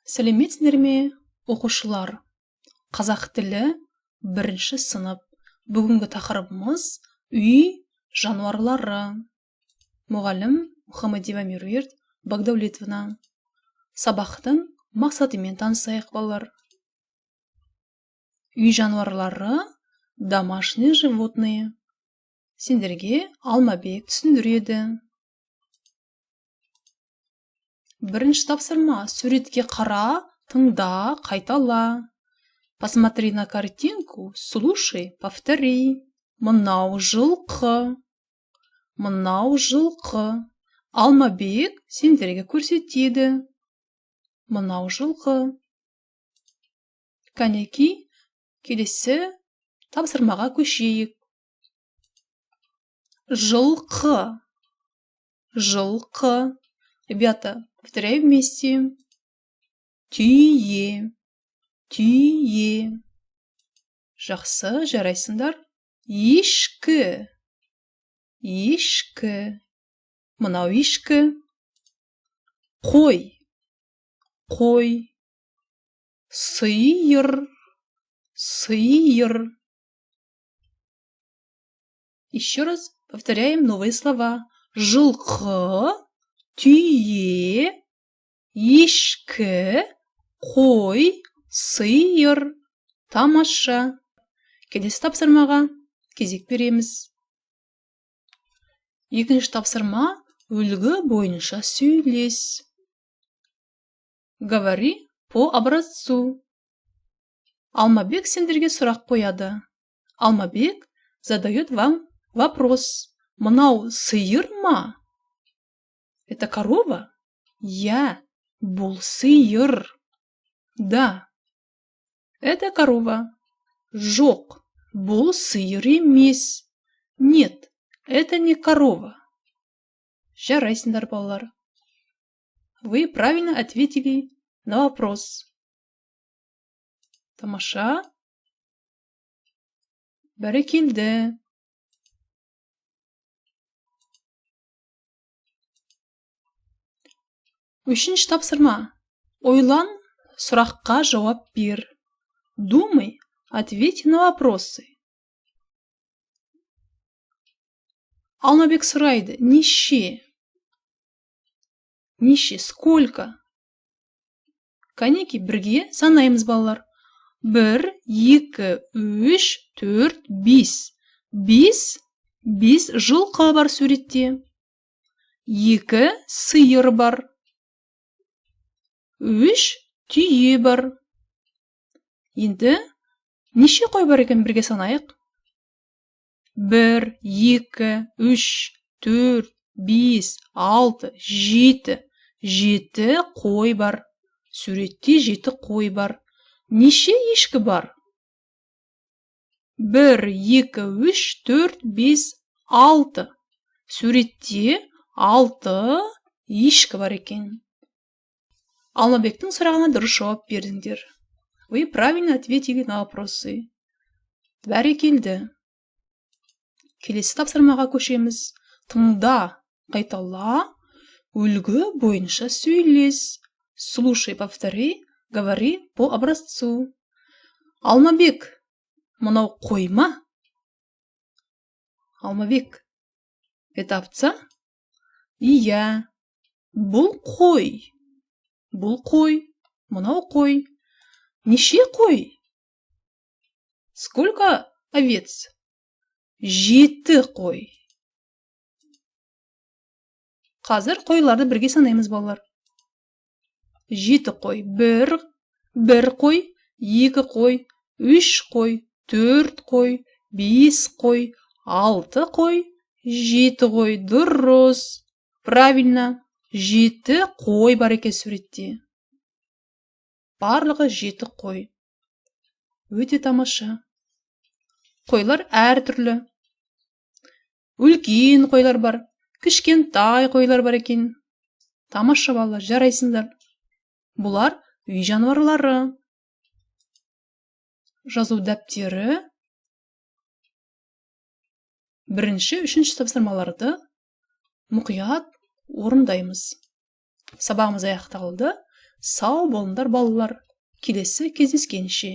Сәлеметсіздер ме, оқушылар? Қазақ тілі 1-ші сынып. Бүгінгі тақырыбымыз үй жануарлары. Мұғалім Мұхаммедова Меруерт Багдәулетовна. Сабақтың мақсатымен танысайық, балалар. Үй жануарлары домашние животные. Сендерге Алмабек түсіндіреді. Бірінші тапсырма: суретке қара, тыңда, қайтала. Посмотри на картинку, слушай, повтори. Мынау жылқы. Мынау жылқы. Алмабек сендерге көрсетеді. Мынау жылқы. Кәнеки, келесі тапсырмаға көшейік. Жылқы. Жылқы. Ребята, повторяй вместе. Түйе. Түйе. Жақсы, жарайсыңдар. Ешкі. Ешкі. Мынау ешкі. Қой. Қой. Сиыр. Сиыр. Еще раз повторяем новые слова. Жылқы, түйе, ешкі, қой, сиыр. Тамаша. Келесі тапсырмаға кезек береміз. Екінші тапсырма: үлгі бойынша сөйлес. Говори по образцу. Алмабек сендерге сұрақ қояды. Алмабек задает вам вопрос. Мынау сиыр ма? Это корова? Я. Бұл сиыр. Да. Это корова. Жоқ. Бұл сиыр емес. Нет. Это не корова. Жарайсыңдар, балалар. Вы правильно ответили на вопрос. Тамаша. Бәрекелді. Үшінші тапсырма. Ойлан, сұраққа жауап бер. Думай, ответь на вопросы. Алмабек сұрайды: неше? Неше, сколько? Кәнеки, бірге санаймыз, балалар. 1, 2, 3, 4, 5. 5 жылқы бар суретте. 2 сиыр бар. 3 түйе бар. Енді неше қой бар екен, бірге санайық. 1, 2, 3, 4, 5, 6, 7. 7 қой бар. Суретте 7 қой бар. Неше ешкі бар? 1, 2, 3, 4, 5, 6. Суретте 6 ешкі бар екен. Алмабектің сұрағына дұрыс жауап бердіңдер. Вы правильно ответили на вопросы. Бәрекелді. Келесі тапсырмаға көшеміз. Тыңда, қайтала, үлгі бойынша сөйлес. Слушай, повтори, говори по образцу. Алмабек, мынау қой ма? Алмабек, это овца? Ия. Бұл қой. Бұл қой. Мынау қой. Неше қой? Сколько овец? 7 қой. Қазір қойларды бірге санаймыз, балалар. 7 қой. 1 қой, 2 қой, 3 қой, 4 қой, 5 қой, 6 қой, 7 қой. Дұрыс. Правильно. 7 қой бар екен суретте. Барлығы 7 қой. Өте тамаша. Қойлар әртүрлі. Үлкен қойлар бар. Кішкентай қойлар бар екен. Тамаша, балалар, жарайсыңдар. Бұлар үй жануарлары. Жазу дәптері. 1-ші, 3-ші тапсырмаларды мұқият орындаймыз. Сабағымыз аяқталды. Сау болыңдар балалар. Келесі кездескенше.